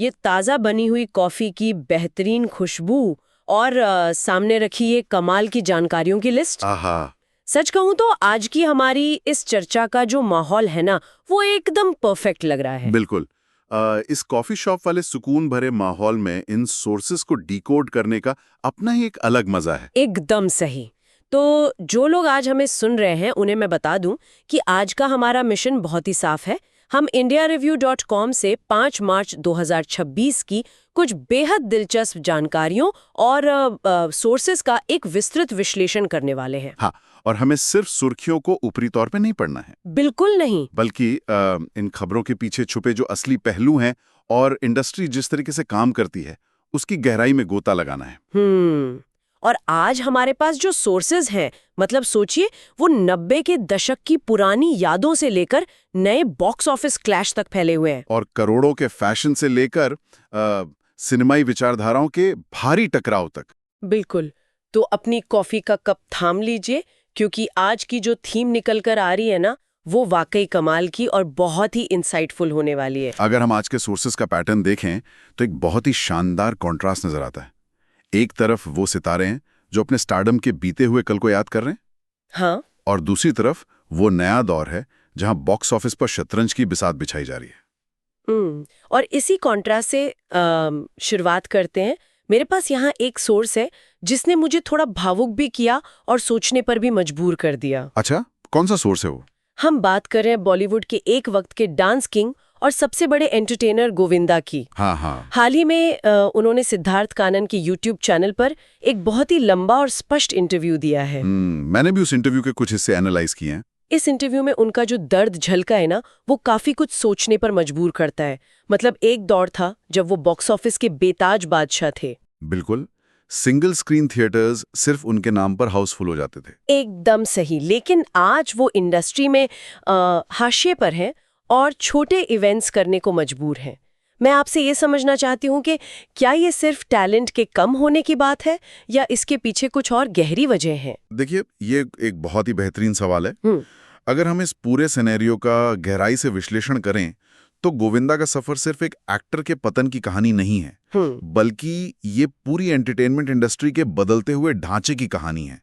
ये ताज़ा बनी हुई कॉफ़ी की बेहतरीन खुशबू और सामने रखी ये कमाल की जानकारियों की लिस्ट। आहा। सच कहूँ तो आज की हमारी इस चर्चा का जो माहौल है ना, वो एकदम परफेक्ट लग रहा है। बिल्कुल। इस कॉफी शॉप वाले सुकून भरे माहौल में इन सोर्सेस को डिकोड करने का अपना ही एक अलग मजा है। एकदम सही। तो जो लोग आज हमें सुन रहे हैं उन्हें मैं बता दूं कि आज का हमारा मिशन बहुत ही साफ है। हम indiareview.com से 5 मार्च 2026 की कुछ बेहद दिलचस्प जानकारियों और सोर्सेस का एक विस्तृत विश्लेषण करने वाले हैं। हाँ, और हमें सिर्फ सुर्खियों को ऊपरी तौर पे नहीं पढ़ना है, बिल्कुल नहीं। बल्कि इन खबरों के पीछे छुपे जो असली पहलू हैं और इंडस्ट्री जिस तरीके से काम करती है, उसकी गहराई में गोता लगाना है। और आज हमारे पास जो सोर्सेज हैं, मतलब सोचिए, वो 90 के दशक की पुरानी यादों से लेकर नए बॉक्स ऑफिस क्लैश तक फैले हुए हैं। और करोड़ों के फैशन से लेकर सिनेमाई विचारधाराओं के भारी टकराव तक। बिल्कुल। तो अपनी कॉफी का कप थाम लीजिए, क्योंकि आज की जो थीम निकल कर आ रही है ना, वो वाकई कमाल की और बहुत ही इंसाइटफुल होने वाली है। अगर हम आज के सोर्सेज का पैटर्न देखें तो एक बहुत ही शानदार कॉन्ट्रास्ट नजर आता है। एक तरफ वो सितारे हैं जो अपने स्टारडम के बीते हुए कल को याद कर रहे हैं, हाँ, और दूसरी तरफ वो नया दौर है जहां बॉक्स ऑफिस पर शतरंज की बिसात बिछाई जा रही है। और इसी कॉन्ट्रास्ट से शुरुआत करते हैं। मेरे पास यहाँ एक सोर्स है जिसने मुझे थोड़ा भावुक भी किया और सोचने पर भी मजबूर कर दिया। अच्छा, कौन सा सोर्स है वो? हम बात कर रहे हैं बॉलीवुड के एक वक्त के डांस किंग और सबसे बड़े एंटरटेनर गोविंदा की। हाँ। हाल ही में उन्होंने सिद्धार्थ कानन के यूट्यूब चैनल पर एक बहुत ही लंबा और स्पष्ट इंटरव्यू दिया है। मैंने भी उस इंटरव्यू के कुछ हिस्से एनालाइज किए हैं। इस इंटरव्यू में उनका जो दर्द झलका है ना, वो काफी कुछ सोचने पर मजबूर करता है। मतलब एक दौर था जब वो बॉक्स ऑफिस के बेताज बादशाह थे। बिल्कुल। सिंगल स्क्रीन थिएटर्स सिर्फ उनके नाम पर हाउसफुल हो जाते थे। एकदम सही। लेकिन आज वो इंडस्ट्री में हाशिए पर हैं और छोटे इवेंट्स करने को मजबूर हैं। मैं आपसे ये समझना चाहती हूँ कि क्या ये सिर्फ टैलेंट के कम होने की बात है या इसके पीछे कुछ और गहरी वजह है? देखिए, ये एक बहुत ही बेहतरीन सवाल है। अगर हम इस पूरे सिनेरियो का गहराई से विश्लेषण करें तो गोविंदा का सफर सिर्फ एक एक्टर के पतन की कहानी नहीं है, बल्कि ये पूरी एंटरटेनमेंट इंडस्ट्री के बदलते हुए ढांचे की कहानी है।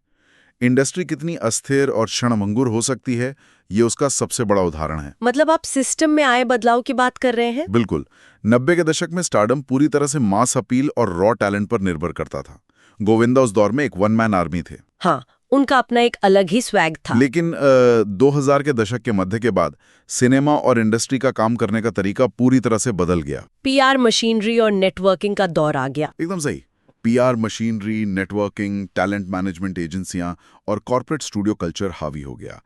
इंडस्ट्री कितनी अस्थिर और क्षणभंगुर हो सकती है, ये उसका सबसे बड़ा उदाहरण है। मतलब आप सिस्टम में आए बदलाव की बात कर रहे हैं? बिल्कुल। 90 के दशक में स्टारडम पूरी तरह से मास अपील और रॉ टैलेंट पर निर्भर करता था। गोविंदा उस दौर में एक वन मैन आर्मी थे। हाँ, उनका अपना एक अलग ही स्वैग था। लेकिन 2000 के दशक के मध्य के बाद सिनेमा और इंडस्ट्री का काम करने का तरीका पूरी तरह से बदल गया। पीआर मशीनरी और नेटवर्किंग का दौर आ गया। एकदम सही। PR machinery, networking, talent management एजेंसियां और कॉर्पोरेट स्टूडियो कल्चर हावी हो गया।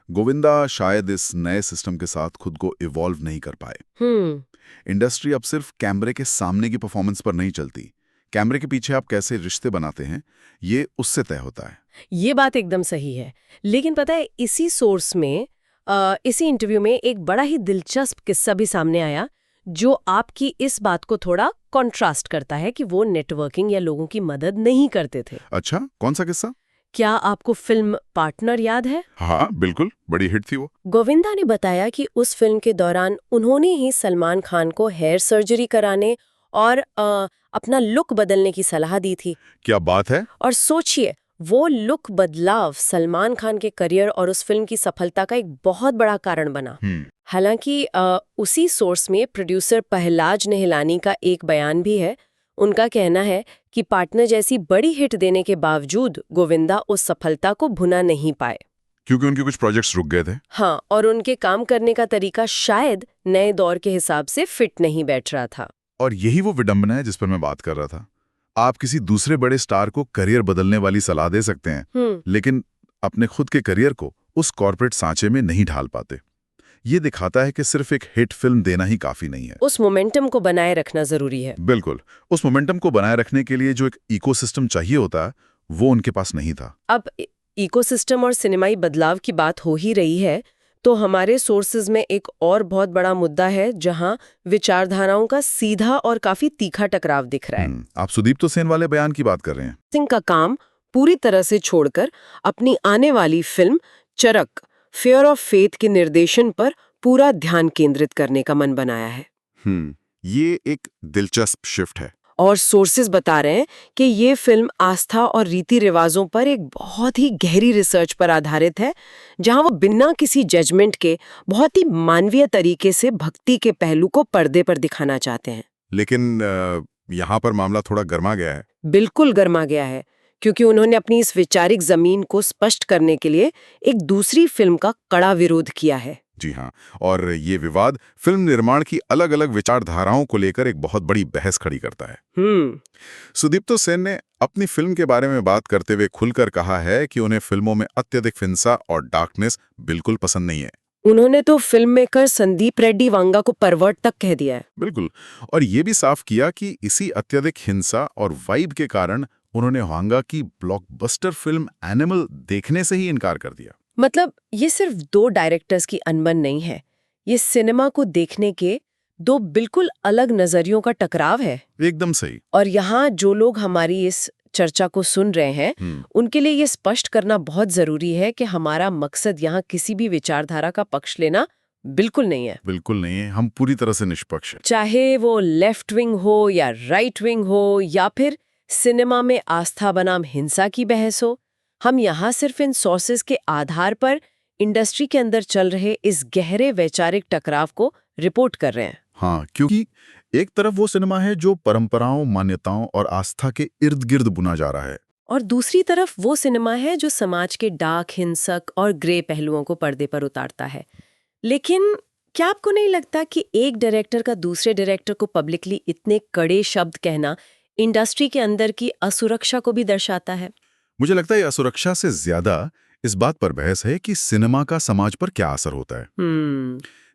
गोविंदा शायद इस नए सिस्टम के साथ खुद को इवॉल्व नहीं कर पाए। इंडस्ट्री अब सिर्फ कैमरे के सामने की परफॉर्मेंस पर नहीं चलती। कैमरे के पीछे आप कैसे रिश्ते बनाते हैं, ये उससे तय होता है। ये बात एकदम सही है। लेकिन पता है, इसी सोर्स में इसी इंटरव्यू में एक बड़ा ही दिलचस्प किस्सा भी सामने आया जो आपकी इस बात को थोड़ा कॉन्ट्रास्ट करता है कि वो नेटवर्किंग या लोगों की मदद नहीं करते थे। अच्छा, कौन सा किस्सा? क्या आपको फिल्म पार्टनर याद है? हाँ बिल्कुल, बड़ी हिट थी वो। गोविंदा ने बताया कि उस फिल्म के दौरान उन्होंने ही सलमान खान को हेयर सर्जरी कराने और अपना लुक बदलने की सलाह दी थी। क्या बात है! और सोचिए, वो लुक बदलाव सलमान खान के करियर और उस फिल्म की सफलता का एक बहुत बड़ा कारण बना। हालांकि उसी सोर्स में प्रोड्यूसर पहलाज नेहलानी का एक बयान भी है। उनका कहना है कि पार्टनर जैसी बड़ी हिट देने के बावजूद गोविंदा उस सफलता को भुना नहीं पाए, क्योंकि उनके कुछ प्रोजेक्ट्स रुक गए थे। हाँ, और उनके काम करने का तरीका शायद नए दौर के हिसाब से फिट नहीं बैठ रहा था। और यही वो विडंबना है जिस पर मैं बात कर रहा था। आप किसी दूसरे बड़े स्टार को करियर बदलने वाली सलाह दे सकते हैं, लेकिन अपने खुद के करियर को उस कॉर्पोरेट सांचे में नहीं ढाल पाते। ये दिखाता है कि सिर्फ एक हिट फिल्म देना ही काफी नहीं है। उस मोमेंटम को बनाए रखना जरूरी है। बिल्कुल। उस मोमेंटम को बनाए रखने के लिए जो एक इकोसिस्टम चाहिए होता है, वो उनके पास नहीं था। अब इकोसिस्टम और सिनेमाई बदलाव की बात हो ही रही है, तो हमारे सोर्सेज में एक और बहुत बड़ा मुद्दा है जहां विचारधाराओं का सीधा और काफी तीखा टकराव दिख रहा है। आप सुदीप्तो सेन वाले बयान की बात कर रहे हैं। सिंह का काम पूरी तरह से छोड़कर अपनी आने वाली film Charak, fair of faith के निर्देशन पर पूरा ध्यान केंद्रित करने का मन बनाया है। ये एक दिलचस्प शिफ्ट है। और सोर्सेज बता रहे हैं कि ये फिल्म आस्था और रीति रिवाजों पर एक बहुत ही गहरी रिसर्च पर आधारित है, जहां वो बिना किसी जजमेंट के बहुत ही मानवीय तरीके से भक्ति के पहलू को पर्दे पर दिखाना चाहते हैं। लेकिन यहाँ पर मामला थोड़ा गर्मा गया है। बिल्कुल गर्मा गया है, क्योंकि उन्होंने अपनी इस वैचारिक जमीन को स्पष्ट करने के लिए एक दूसरी फिल्म का कड़ा विरोध किया है। जी हाँ, और ये विवाद फिल्म निर्माण की अलग अलग विचारधाराओं को लेकर एक बहुत बड़ी बहस खड़ी करता है। सुदीप्तो सेन ने अपनी फिल्म के बारे में बात करते हुए खुलकर कहा है कि उन्हें फिल्मों में अत्यधिक हिंसा और डार्कनेस बिल्कुल पसंद नहीं है। उन्होंने तो फिल्म मेकर संदीप रेड्डी वांगा को परवर्ट तक कह दिया है। बिल्कुल, और ये भी साफ किया कि इसी अत्यधिक हिंसा और वाइब के कारण उन्होंने वांगा की ब्लॉकबस्टर फिल्म एनिमल देखने से ही इनकार कर दिया। मतलब ये सिर्फ दो डायरेक्टर्स की अनबन नहीं है, ये सिनेमा को देखने के दो बिल्कुल अलग नजरियों का टकराव है। एकदम सही। और यहाँ जो लोग हमारी इस चर्चा को सुन रहे हैं, उनके लिए ये स्पष्ट करना बहुत जरूरी है कि हमारा मकसद यहाँ किसी भी विचारधारा का पक्ष लेना बिल्कुल नहीं है। बिल्कुल नहीं है, हम पूरी तरह से निष्पक्ष हैं। चाहे वो लेफ्ट विंग हो या राइट विंग हो या फिर सिनेमा में आस्था बनाम हिंसा की बहस हो, हम यहाँ सिर्फ इन सोर्सेज के आधार पर इंडस्ट्री के अंदर चल रहे इस गहरे वैचारिक टकराव को रिपोर्ट कर रहे हैं। हाँ, क्योंकि एक तरफ वो सिनेमा है जो परंपराओं, मान्यताओं और आस्था के इर्द गिर्द बुना जा रहा है, और दूसरी तरफ वो सिनेमा है जो समाज के डार्क, हिंसक और ग्रे पहलुओं को पर्दे पर उतारता है। लेकिन क्या आपको नहीं लगता कि एक डायरेक्टर का दूसरे डायरेक्टर को पब्लिकली इतने कड़े शब्द कहना इंडस्ट्री के अंदर की असुरक्षा को भी दर्शाता है? मुझे लगता है असुरक्षा से ज्यादा इस बात पर बहस है कि सिनेमा का समाज पर क्या असर होता है।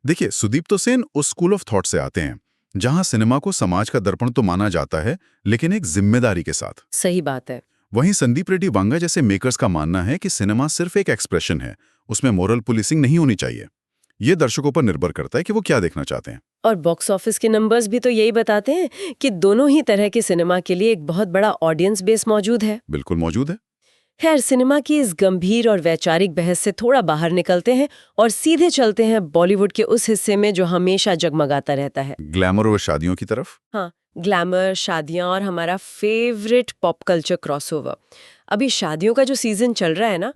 देखिए, सुदीप्तो सेन उस स्कूल ऑफ थॉट से आते हैं जहां सिनेमा को समाज का दर्पण तो माना जाता है, लेकिन एक जिम्मेदारी के साथ। सही बात है। वहीं संदीप रेड्डी वांगा जैसे मेकर्स का मानना है कि सिनेमा सिर्फ एक एक्सप्रेशन है, उसमें मोरल पुलिसिंग नहीं होनी चाहिए। ये दर्शकों पर निर्भर करता है कि वो क्या देखना चाहते हैं। और बॉक्स ऑफिस के नंबर्स भी तो यही बताते हैं कि दोनों ही तरह के सिनेमा के लिए एक बहुत बड़ा ऑडियंस बेस मौजूद है। बिल्कुल मौजूद है। खैर, सिनेमा की इस गंभीर और वैचारिक बहस से थोड़ा बाहर निकलते हैं और सीधे चलते हैं बॉलीवुड के उस हिस्से में जो हमेशा जगमगाता रहता है, ग्लैमर और शादियों की तरफ। हाँ, ग्लैमर, शादियां और हमारा फेवरेट पॉप कल्चर क्रॉसओवर। अभी शादियों का जो सीजन चल रहा है ना,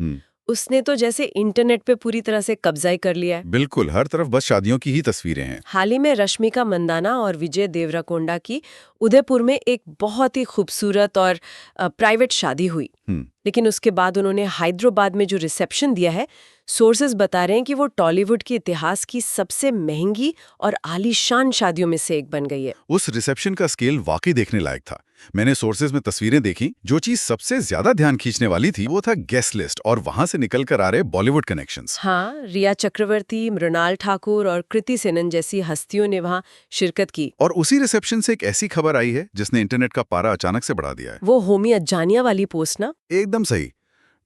उसने तो जैसे इंटरनेट पे पूरी तरह से कब्जा ही कर लिया है। बिल्कुल, हर तरफ बस शादियों की ही तस्वीरें हैं। हाल ही में रश्मिका मंदाना और विजय देवराकोंडा की उदयपुर में एक बहुत ही खूबसूरत और प्राइवेट शादी हुई। लेकिन उसके बाद उन्होंने हैदराबाद में जो रिसेप्शन दिया है, सोर्सेज बता रहे हैं कि वो टॉलीवुड के इतिहास की सबसे महंगी और आलीशान शादियों में से एक बन गई है। उस रिसेप्शन का स्केल वाकई देखने लायक था। मैंने सोर्सेज में तस्वीरें देखी। जो चीज सबसे ज्यादा ध्यान खींचने वाली थी वो था गेस्ट लिस्ट और वहां से निकल कर आ रहे बॉलीवुड कनेक्शंस। हाँ, रिया चक्रवर्ती, मृणाल ठाकुर और कृति सेनन जैसी हस्तियों ने वहां शिरकत की। और उसी रिसेप्शन से एक ऐसी खबर आई है जिसने इंटरनेट का पारा अचानक से बढ़ा दिया है। वो होमी अज्जानिया वाली पोस्ट ना? एकदम सही।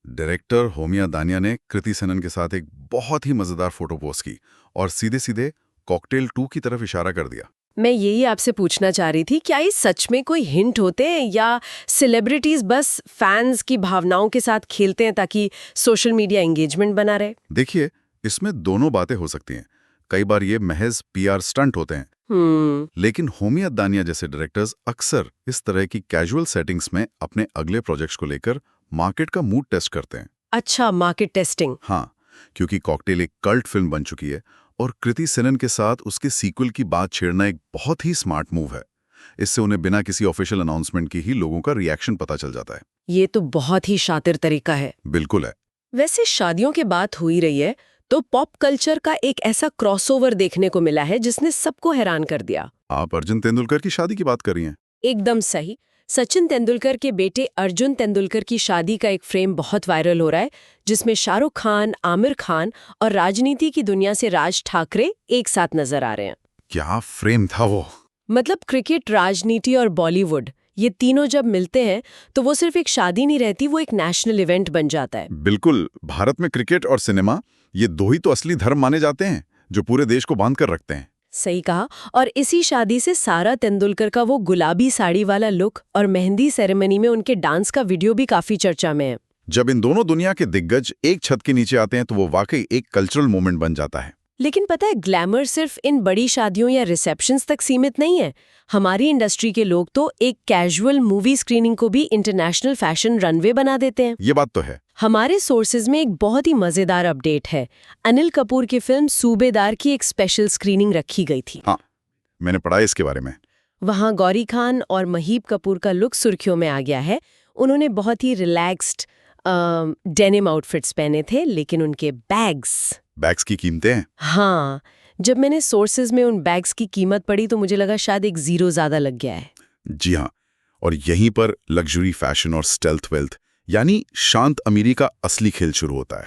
डायरेक्टर होमी अज्जानिया ने कृति सेनन के साथ एक बहुत ही मजेदार फोटो पोस्ट की और सीधे सीधे कॉकटेल 2 की तरफ इशारा कर दिया। मैं यही आपसे पूछना चाह रही थी, क्या ये सच में कोई हिंट होते हैं या सेलिब्रिटीज बस फैंस की भावनाओं के साथ खेलते हैं ताकि सोशल मीडिया एंगेजमेंट बना रहे? देखिए, इसमें दोनों बातें हो सकती हैं। कई बार ये महज पीआर स्टंट होते हैं। लेकिन होमी अज्जानिया जैसे डायरेक्टर्स अक्सर इस तरह की कैजुअल सेटिंग्स में अपने अगले प्रोजेक्ट्स को लेकर मार्केट का मूड टेस्ट करते हैं। अच्छा, मार्केट टेस्टिंग। हाँ, क्योंकि कॉकटेल एक कल्ट फिल्म बन चुकी है और कृति सेनन के साथ उसके सीक्वल की बात छेड़ना एक बहुत ही स्मार्ट मूव है। इससे उन्हें बिना किसी ऑफिशियल अनाउंसमेंट के ही लोगों का रिएक्शन पता चल जाता है। ये तो बहुत ही शातिर तरीका है। बिल्कुल है। वैसे शादियों की बात हो ही रही है तो पॉप कल्चर का एक ऐसा क्रॉसओवर देखने को मिला है जिसने सबको हैरान कर दिया। आप अर्जुन तेंदुलकर की शादी की बात कर रही हैं? एकदम सही। सचिन तेंदुलकर के बेटे अर्जुन तेंदुलकर की शादी का एक फ्रेम बहुत वायरल हो रहा है, जिसमें शाहरुख खान, आमिर खान और राजनीति की दुनिया से राज ठाकरे एक साथ नजर आ रहे हैं। क्या फ्रेम था वो! मतलब क्रिकेट, राजनीति और बॉलीवुड, ये तीनों जब मिलते हैं तो वो सिर्फ एक शादी नहीं रहती, वो एक नेशनल इवेंट बन जाता है। बिल्कुल, भारत में क्रिकेट और सिनेमा ये दो ही तो असली धर्म माने जाते हैं जो पूरे देश को बांध कर रखते हैं। सही कहा। और इसी शादी से सारा तेंदुलकर का वो गुलाबी साड़ी वाला लुक और मेहंदी सेरेमनी में उनके डांस का वीडियो भी काफी चर्चा में है। जब इन दोनों दुनिया के दिग्गज एक छत के नीचे आते हैं तो वो वाकई एक कल्चरल मोमेंट बन जाता है। लेकिन पता है, ग्लैमर सिर्फ इन बड़ी शादियों या रिसेप्शंस तक सीमित नहीं है। हमारी इंडस्ट्री के लोग तो एक कैजुअल मूवी स्क्रीनिंग को भी इंटरनेशनल फैशन रनवे बना देते हैं। ये बात तो है। हमारे सोर्सेज में एक बहुत ही मजेदार अपडेट है। अनिल कपूर की फिल्म सूबेदार की एक स्पेशल स्क्रीनिंग रखी गई थी। हाँ, मैंने पढ़ा है इसके बारे में। वहाँ गौरी खान और महीप कपूर का लुक सुर्खियों में आ गया है। उन्होंने बहुत ही रिलैक्स्ड डेनिम आउटफिट्स पहने थे, लेकिन उनके बैग्स की कीमतें हैं। हाँ, जब मैंने सोर्सेज में उन बैग्स की कीमत पढ़ी तो मुझे लगा शायद एक जीरो ज्यादा लग गया है। जी हाँ, और यहीं पर लग्जरी फैशन और स्टेल्थ वेल्थ यानी शांत अमीरी का असली खेल शुरू होता है।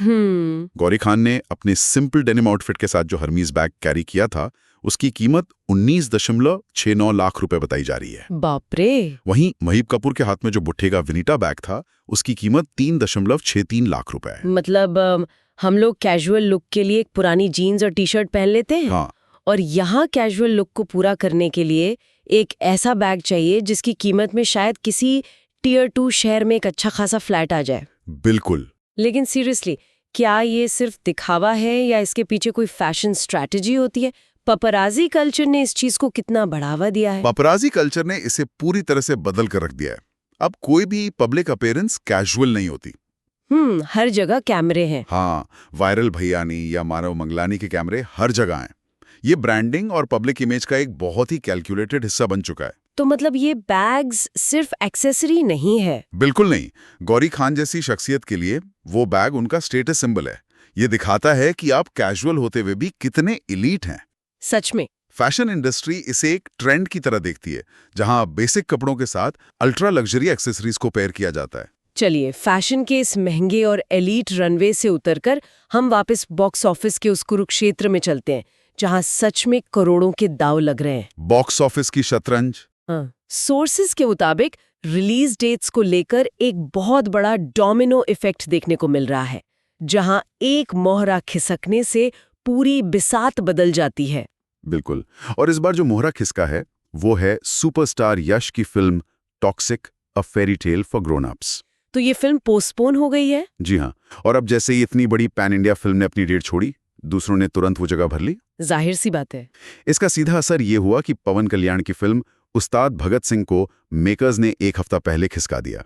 गौरी खान ने अपने सिंपल डेनिम आउटफिट के साथ जो हर्मीज बैग कैरी किया था, उसकी कीमत 19.69 लाख रुपए बताई जा रही है। बाप रे। वहीं महीप कपूर के हाथ में जो बुट्टे का विनीटा बैग था, उसकी कीमत 3.63 लाख रुपए है। मतलब हम लोग कैजुअल लुक के लिए एक पुरानी जीन्स और टी शर्ट पहन लेते हैं। हाँ। और यहाँ कैजुअल लुक को पूरा करने के लिए एक ऐसा बैग चाहिए जिसकी कीमत में शायद किसी टियर 2 शहर में एक अच्छा खासा फ्लैट आ जाए। बिल्कुल। लेकिन सीरियसली, क्या ये सिर्फ दिखावा है या इसके पीछे कोई फैशन स्ट्रैटेजी होती है? पपराजी कल्चर ने इस चीज को कितना बढ़ावा दिया है? पपराजी कल्चर ने इसे पूरी तरह से बदल कर रख दिया है। अब कोई भी पब्लिक अपीयरेंस कैजुअल नहीं होती। हर जगह कैमरे हैं। हाँ, वायरल भैयानी या मानव मंगलानी के कैमरे हर जगह हैं। ये ब्रांडिंग और पब्लिक इमेज का एक बहुत ही कैलकुलेटेड हिस्सा बन चुका है। तो मतलब ये बैग्स सिर्फ एक्सेसरी नहीं है? बिल्कुल नहीं। गौरी खान जैसी शख्सियत के लिए वो बैग उनका स्टेटस सिंबल है। ये दिखाता है कि आप कैजुअल होते हुए भी कितने एलीट हैं। सच में। फैशन इंडस्ट्री इसे एक ट्रेंड की तरह देखती है, जहां बेसिक कपड़ों के साथ अल्ट्रा लग्जरी एक्सेसरीज को पेयर किया जाता है। चलिए, फैशन के इस महंगे और एलीट रनवे से उतरकर हम वापस बॉक्स ऑफिस के उस कुरुक्षेत्र में चलते हैं जहां सच में करोड़ों के दांव लग रहे हैं। बॉक्स ऑफिस की शतरंज। हाँ, सोर्सेज के मुताबिक रिलीज डेट्स को लेकर एक बहुत बड़ा डोमिनो इफेक्ट देखने को मिल रहा है, जहां एक मोहरा खिसकने से पूरी बिसात बदल जाती है। बिल्कुल। और इस बार जो मोहरा खिसका है वो है सुपरस्टार यश की film toxic, a fairy tale for grown ups. तो ये फिल्म पोस्टपोन हो गई है? जी हाँ। और अब जैसे ही इतनी बड़ी पैन इंडिया फिल्म ने अपनी डेट छोड़ी, दूसरों ने तुरंत वो जगह भर ली। जाहिर सी बात है। इसका सीधा असर ये हुआ कि पवन कल्याण की फिल्म उस्ताद भगत सिंह को मेकर्स ने एक हफ्ता पहले खिसका दिया।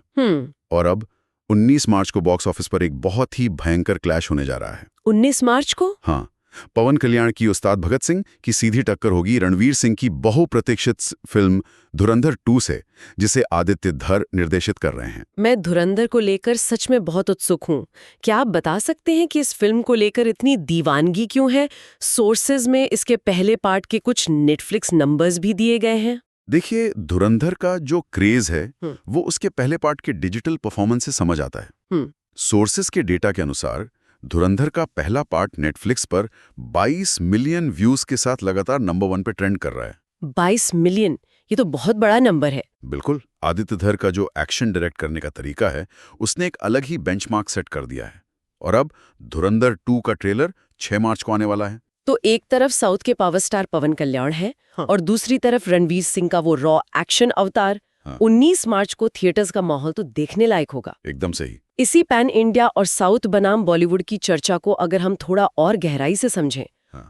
और अब 19 मार्च को बॉक्स ऑफिस पर एक बहुत ही भयंकर क्लैश होने जा रहा है। 19 मार्च को? हाँ, पवन कल्याण की उस्ताद भगत सिंह की सीधी टक्कर होगी रणवीर सिंह की बहुप्रतीक्षित फिल्म धुरंधर 2 से, जिसे आदित्य धर निर्देशित कर रहे हैं। मैं धुरंधर को लेकर सच में बहुत उत्सुक हूँ। क्या आप बता सकते हैं कि इस फिल्म को लेकर इतनी दीवानगी क्यों है? सोर्सेज में इसके पहले पार्ट के कुछ नेटफ्लिक्स नंबर्स भी दिए गए हैं। देखिए, धुरंधर का जो क्रेज है वो उसके पहले पार्ट के डिजिटल परफॉर्मेंस से समझ आता है। सोर्सेज के डेटा के अनुसार धुरंधर का पहला पार्ट नेटफ्लिक्स पर 22 मिलियन व्यूज के साथ लगातार नंबर 1 पे ट्रेंड कर रहा है। 22 मिलियन, ये तो बहुत बड़ा नंबर है। बिल्कुल। आदित्य धर का जो एक्शन डायरेक्ट करने का तरीका है, उसने एक अलग ही बेंचमार्क सेट कर दिया है। और अब धुरंधर 2 का ट्रेलर 6 मार्च को आने वाला है। तो एक तरफ साउथ के पावर स्टार पवन कल्याण है, और दूसरी तरफ रणवीर सिंह का वो रॉ एक्शन अवतार। 19 मार्च को थिएटर्स का माहौल तो देखने लायक होगा। एकदम सही। इसी पैन इंडिया और साउथ बनाम बॉलीवुड की चर्चा को अगर हम थोड़ा और गहराई से समझें,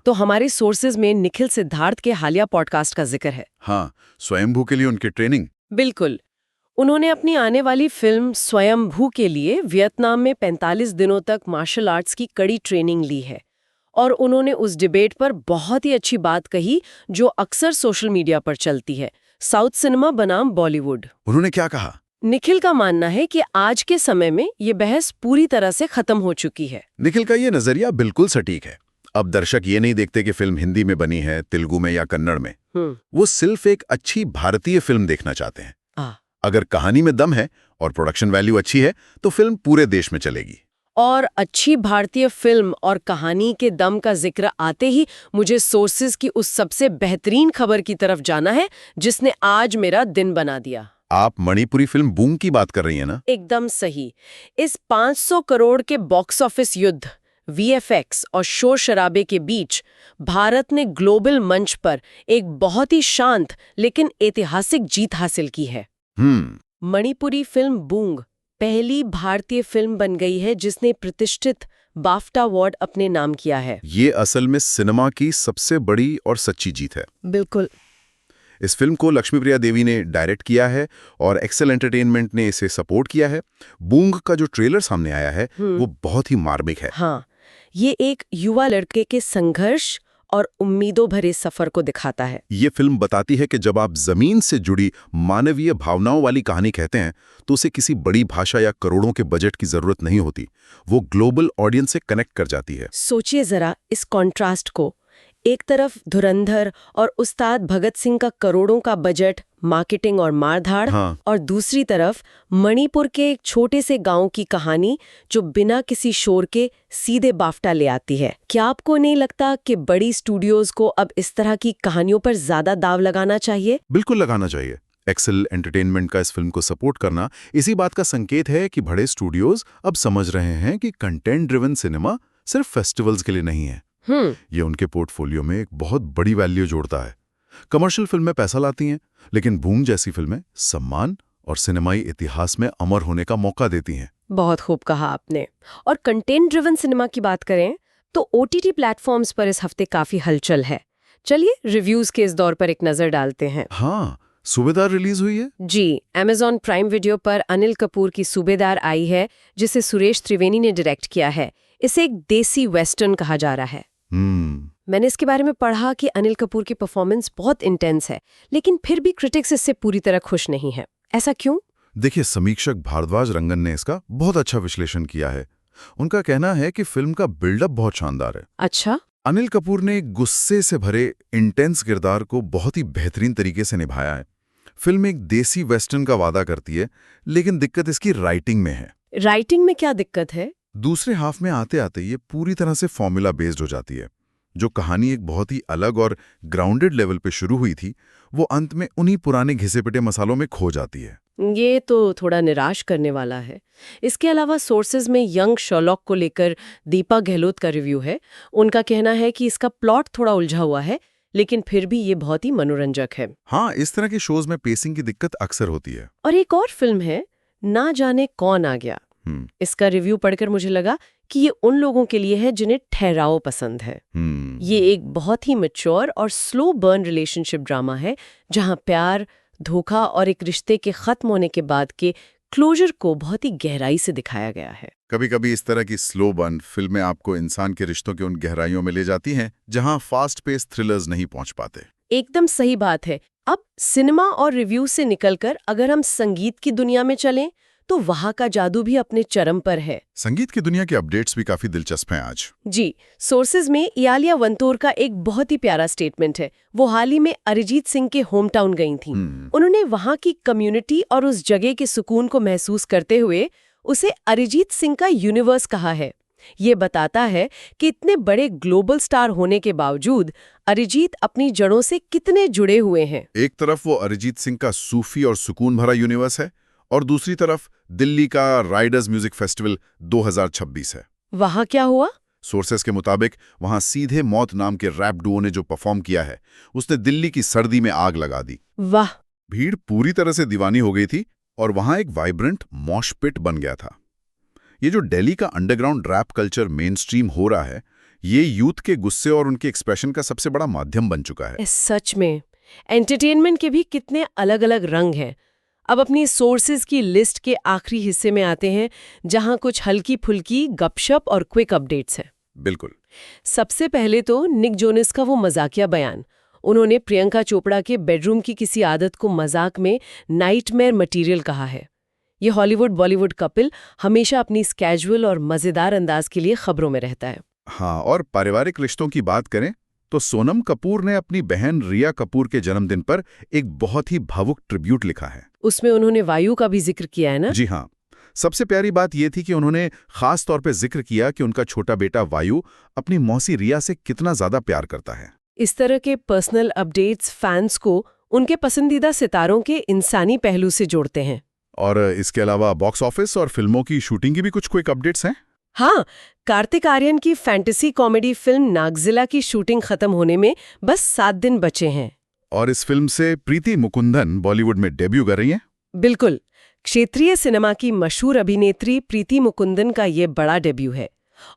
तो हमारे सोर्सेज में निखिल सिद्धार्थ के हालिया पॉडकास्ट का जिक्र है। हाँ, स्वयंभू के लिए उनकी ट्रेनिंग। बिल्कुल। उन्होंने अपनी आने वाली फिल्म स्वयंभू के लिए वियतनाम में 45 दिनों तक मार्शल आर्ट्स की कड़ी ट्रेनिंग ली है। और उन्होंने उस डिबेट पर बहुत ही अच्छी बात कही जो अक्सर सोशल मीडिया पर चलती है, साउथ सिनेमा बनाम बॉलीवुड। उन्होंने क्या कहा? निखिल का मानना है कि आज के समय में ये बहस पूरी तरह से खत्म हो चुकी है। निखिल का ये नजरिया बिल्कुल सटीक है। अब दर्शक ये नहीं देखते कि फिल्म हिंदी में बनी है, तेलुगु में या कन्नड़ में। वो सिर्फ एक अच्छी भारतीय फिल्म देखना चाहते हैं। अगर कहानी में दम है और प्रोडक्शन वैल्यू अच्छी है तो फिल्म पूरे देश में चलेगी। और अच्छी भारतीय फिल्म और कहानी के दम का जिक्र आते ही मुझे सोर्सेज की उस सबसे बेहतरीन खबर की तरफ जाना है जिसने आज मेरा दिन बना दिया। आप मणिपुरी फिल्म बूंग की बात कर रही हैं ना? एकदम सही। इस 500 करोड़ के बॉक्स ऑफिस युद्ध, वीएफएक्स और शोर शराबे के बीच भारत ने ग्लोबल मंच पर एक बहुत ही शांत लेकिन ऐतिहासिक जीत हासिल की है। मणिपुरी फिल्म बूंग पहली भारतीय फिल्म बन गई है जिसने प्रतिष्ठित बाफ्टा अवार्ड अपने नाम किया है। ये असल में सिनेमा की सबसे बड़ी और सच्ची जीत है। बिल्कुल। इस फिल्म को लक्ष्मीप्रिया देवी ने डायरेक्ट किया है और एक्सेल एंटरटेनमेंट ने इसे सपोर्ट किया है। बूंग का जो ट्रेलर सामने आया है वो बहुत ही मार्मिक है। हाँ, ये एक युवा लड़के के संघर्ष और उम्मीदों भरे सफर को दिखाता है। ये फिल्म बताती है कि जब आप जमीन से जुड़ी मानवीय भावनाओं वाली कहानी कहते हैं तो उसे किसी बड़ी भाषा या करोड़ों के बजट की जरूरत नहीं होती, वो ग्लोबल ऑडियंस से कनेक्ट कर जाती है। सोचिए जरा इस कॉन्ट्रास्ट को। एक तरफ धुरंधर और उस्ताद भगत सिंह का करोड़ों का बजट, मार्केटिंग और मारधाड़, हाँ। और दूसरी तरफ मणिपुर के एक छोटे से गांव की कहानी जो बिना किसी शोर के सीधे बाफ्टा ले आती है। क्या आपको नहीं लगता कि बड़ी स्टूडियोज को अब इस तरह की कहानियों पर ज्यादा दाव लगाना चाहिए? बिल्कुल लगाना चाहिए। एक्सेल एंटरटेनमेंट का इस फिल्म को सपोर्ट करना इसी बात का संकेत है कि बड़े स्टूडियोज अब समझ रहे हैं कि कंटेंट ड्रिवन सिनेमा सिर्फ फेस्टिवल्स के लिए नहीं है। ये उनके पोर्टफोलियो में एक बहुत बड़ी वैल्यू जोड़ता है। कमर्शियल फिल्में पैसा लाती हैं, लेकिन बूम जैसी फिल्में सम्मान और सिनेमाई इतिहास में अमर होने का मौका देती हैं। बहुत खूब कहा आपने। और कंटेंट ड्रिवन सिनेमा की बात करें तो OTT प्लेटफॉर्म्स पर इस हफ्ते काफी हलचल है। चलिए रिव्यूज के इस दौर पर एक नजर डालते हैं। हाँ, सूबेदार रिलीज हुई है जी। Amazon प्राइम वीडियो पर अनिल कपूर की सूबेदार आई है, जिसे सुरेश त्रिवेणी ने डायरेक्ट किया है। इसे एक देसी वेस्टर्न कहा जा रहा है। मैंने इसके बारे में पढ़ा कि अनिल कपूर की परफॉर्मेंस बहुत इंटेंस है, लेकिन फिर भी क्रिटिक्स इससे पूरी तरह खुश नहीं है। ऐसा क्यों? देखिए, समीक्षक भारद्वाज रंगन ने इसका बहुत अच्छा विश्लेषण किया है। उनका कहना है कि फिल्म का बिल्डअप बहुत शानदार है। अच्छा। अनिल कपूर ने गुस्से से भरे इंटेंस किरदार को बहुत ही बेहतरीन तरीके से निभाया है। फिल्म एक देसी वेस्टर्न का वादा करती है, लेकिन दिक्कत इसकी राइटिंग में है। राइटिंग में क्या दिक्कत है? दूसरे हाफ में आते आते ये पूरी तरह से फॉर्मूला बेस्ड हो जाती है। जो कहानी एक बहुत ही अलग और ग्राउंडेड लेवल पे शुरू हुई थी, वो अंत में उन्हीं पुराने घिसे पिटे मसालों में खो जाती है। ये तो थोड़ा निराश करने वाला है। इसके अलावा सोर्सेज में यंग शर्लॉक को लेकर दीपा गहलोत का रिव्यू है। उनका कहना है कि इसका प्लॉट थोड़ा उलझा हुआ है, लेकिन फिर भी ये बहुत ही मनोरंजक है। हाँ, इस तरह के शोज में पेसिंग की दिक्कत अक्सर होती है। और एक और फिल्म है, ना जाने कौन आ गया। इसका रिव्यू पढ़कर मुझे लगा कि ये उन लोगों के लिए है जिन्हें ठहराव पसंद है। ये एक बहुत ही मैच्योर और स्लो बर्न रिलेशनशिप ड्रामा है, जहां प्यार, धोखा और एक रिश्ते के खत्म होने के बाद के क्लोजर को बहुत ही गहराई से दिखाया गया है। कभी कभी इस तरह की स्लो बर्न फिल्में आपको इंसान के रिश्तों के उन गहराइयों में ले जाती हैं जहां फास्ट पेस थ्रिलर्स नहीं पहुंच पाते। एकदम सही बात है। अब सिनेमा और रिव्यू से निकलकर अगर हम संगीत की दुनिया में चलें तो वहां का जादू भी अपने चरम पर है। संगीत की दुनिया के अपडेट्स भी काफी दिलचस्प हैं आज। जी। सोर्सेज में इयालिया वंतोर का एक बहुत ही प्यारा स्टेटमेंट है। वो हाल ही में अरिजीत सिंह के होम टाउन गई थीं। उन्होंने वहां की कम्युनिटी और उस जगह के सुकून को महसूस करते हुए उसे अरिजीत सिंह का यूनिवर्स कहा है। ये बताता है कि इतने बड़े ग्लोबल स्टार होने के बावजूद अरिजीत अपनी जड़ों से कितने जुड़े हुए हैं। एक तरफ वो अरिजीत सिंह का सूफी और सुकून भरा यूनिवर्स है, और दूसरी तरफ दिल्ली का राइडर्स म्यूजिक फेस्टिवल 2026 है। वहां क्या हुआ? सोर्सेस के मुताबिक वहां सीधे मौत नाम के रैप डुओ ने जो परफॉर्म किया है, उसने दिल्ली की सर्दी में आग लगा दी। वाह। भीड़ पूरी तरह से दीवानी हो गई थी और वहां एक वाइब्रेंट मॉश पिट बन गया था। ये जो दिल्ली का underground rap culture mainstream हो रहा है, ये यूथ के गुस्से और उनके एक्सप्रेशन का सबसे बड़ा माध्यम बन चुका है। सच में एंटरटेनमेंट के भी कितने अलग अलग रंग हैं। अब अपनी सोर्सेज की लिस्ट के आखिरी हिस्से में आते हैं, जहां कुछ हल्की फुल्की गपशप और क्विक अपडेट्स हैं। बिल्कुल। सबसे पहले तो निक जोनस का वो मजाकिया बयान। उन्होंने प्रियंका चोपड़ा के बेडरूम की किसी आदत को मजाक में नाइटमेयर मटीरियल कहा है। ये हॉलीवुड बॉलीवुड कपिल हमेशा अपनी इस कैजुअल और मजेदार अंदाज के लिए खबरों में रहता है। हाँ, और पारिवारिक रिश्तों की बात करें तो सोनम कपूर ने अपनी बहन रिया कपूर के जन्मदिन पर एक बहुत ही भावुक ट्रिब्यूट लिखा है। उसमें उन्होंने वायु का भी जिक्र किया है ना? जी हाँ। सबसे प्यारी बात यह थी कि उन्होंने खास तौर पे जिक्र किया कि उनका छोटा बेटा वायु अपनी मौसी रिया से कितना ज्यादा प्यार करता है। इस तरह के पर्सनल अपडेट्स फैंस को उनके पसंदीदा सितारों के इंसानी पहलू से जोड़ते हैं। और इसके अलावा बॉक्स ऑफिस और फिल्मों की शूटिंग की भी कुछ क्विक अपडेट्स हैं। हाँ, कार्तिक आर्यन की फैंटेसी कॉमेडी फिल्म नागजिला की शूटिंग खत्म होने में बस 7 दिन बचे हैं। और इस फिल्म से प्रीति मुकुंदन बॉलीवुड में डेब्यू कर रही हैं। बिल्कुल। क्षेत्रीय सिनेमा की मशहूर अभिनेत्री प्रीति मुकुंदन का ये बड़ा डेब्यू है।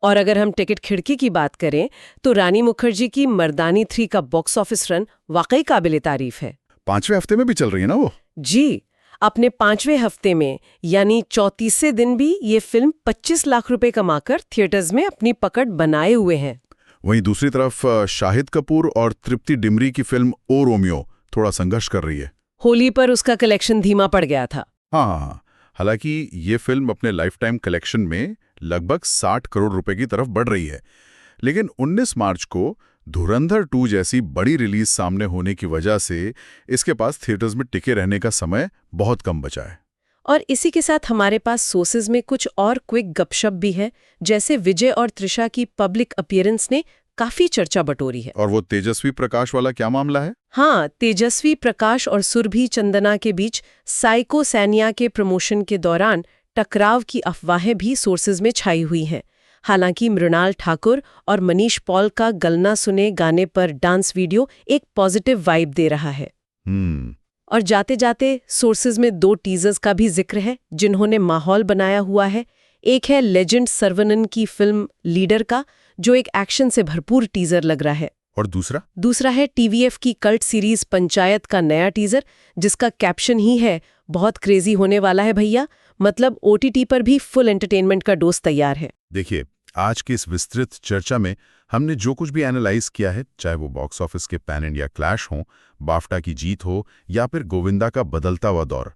और अगर हम टिकट खिड़की की बात करें तो रानी मुखर्जी की मर्दानी 3 का बॉक्स ऑफिस रन वाकई काबिले तारीफ है। 5वें हफ्ते में भी चल रही है ना वो? जी, अपने 5वें हफ्ते में यानी 34वें दिन भी ये फिल्म 25 लाख रुपए कमाकर थिएटर्स में अपनी पकड़ बनाए हुए हैं। वहीं दूसरी तरफ शाहिद कपूर और तृप्ति डिमरी की फिल्म ओ रोमियो थोड़ा संघर्ष कर रही है। होली पर उसका कलेक्शन धीमा पड़ गया था। हाँ, हालांकि ये फिल्म अपने लाइफ टाइम कलेक्शन में लगभग 60 करोड़ रुपए की तरफ बढ़ रही है, लेकिन 19 मार्च को धुरंधर 2 जैसी बड़ी रिलीज सामने होने की वजह से इसके पास थिएटर्स में टिके रहने का समय बहुत कम बचा है। और इसी के साथ हमारे पास सोर्सेज में कुछ और क्विक गपशप भी है, जैसे विजय और त्रिशा की पब्लिक अपीयरेंस ने काफी चर्चा बटोरी है। और वो तेजस्वी प्रकाश वाला क्या मामला है? हाँ, तेजस्वी प्रकाश और सुरभि चंदना के बीच साइको सैनिया के प्रमोशन के दौरान टकराव की अफवाहें भी सोर्सेज में छाई हुई हैं। हालांकि मृणाल ठाकुर और मनीष पॉल का गलना सुने गाने पर डांस वीडियो एक पॉजिटिव वाइब दे रहा है। और जाते जाते सोर्सेज में 2 टीजर्स का भी जिक्र है जिन्होंने माहौल बनाया हुआ है। एक है लेजेंड सर्वनन की फिल्म लीडर का, जो एक एक्शन से भरपूर टीजर लग रहा है। और दूसरा है टीवीएफ की कल्ट सीरीज पंचायत का नया टीजर, जिसका कैप्शन ही है बहुत क्रेजी होने वाला है भैया। मतलब ओटीटी पर भी फुल एंटरटेनमेंट का डोज तैयार है। देखिए, आज की इस विस्तृत चर्चा में हमने जो कुछ भी एनालाइज किया है, चाहे वो बॉक्स ऑफिस के पैन इंडिया क्लैश हो, बाफ्टा की जीत हो या फिर गोविंदा का बदलता हुआ दौर,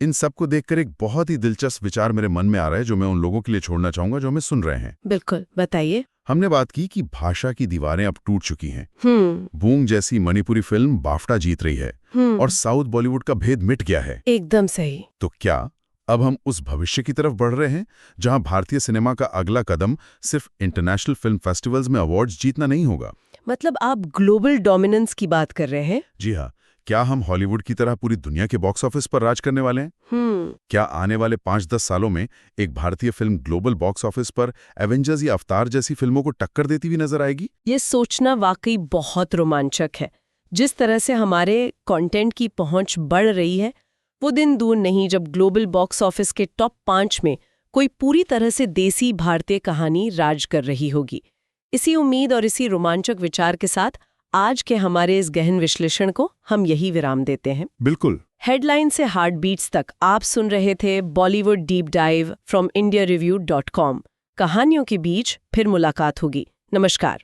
इन सब को देखकर एक बहुत ही दिलचस्प विचार मेरे मन में आ रहा है, जो मैं उन लोगों के लिए छोड़ना चाहूंगा जो हमें सुन रहे हैं। बिल्कुल, बताइए। हमने बात की कि भाषा की दीवारें अब टूट चुकी हैं। बूंग जैसी मणिपुरी फिल्म बाफ्टा जीत रही है और साउथ बॉलीवुड का भेद मिट गया है। एकदम सही। तो क्या अब हम उस भविष्य की तरफ बढ़ रहे हैं जहां भारतीय सिनेमा का अगला कदम सिर्फ इंटरनेशनल फिल्म फेस्टिवल्स में अवार्ड्स जीतना नहीं होगा? मतलब आप ग्लोबल डोमिनेंस की बात कर रहे हैं? जी हाँ। क्या हम हॉलीवुड की तरह पूरी दुनिया के बॉक्स ऑफिस पर राज करने वाले हैं? क्या आने वाले 5-10 सालों में एक भारतीय फिल्म ग्लोबल बॉक्स ऑफिस पर एवेंजर्स या अवतार जैसी फिल्मों को टक्कर देती हुई नजर आएगी? ये सोचना वाकई बहुत रोमांचक है। जिस तरह से हमारे कंटेंट की पहुंच बढ़ रही है, वो दिन दूर नहीं जब ग्लोबल बॉक्स ऑफिस के टॉप 5 में कोई पूरी तरह से देसी भारतीय कहानी राज कर रही होगी। इसी उम्मीद और इसी रोमांचक विचार के साथ आज के हमारे इस गहन विश्लेषण को हम यही विराम देते हैं। बिल्कुल। हेडलाइन से हार्ट बीट्स तक आप सुन रहे थे Bollywood deep dive from indiareview.com। कहानियों के बीच फिर मुलाकात होगी। नमस्कार।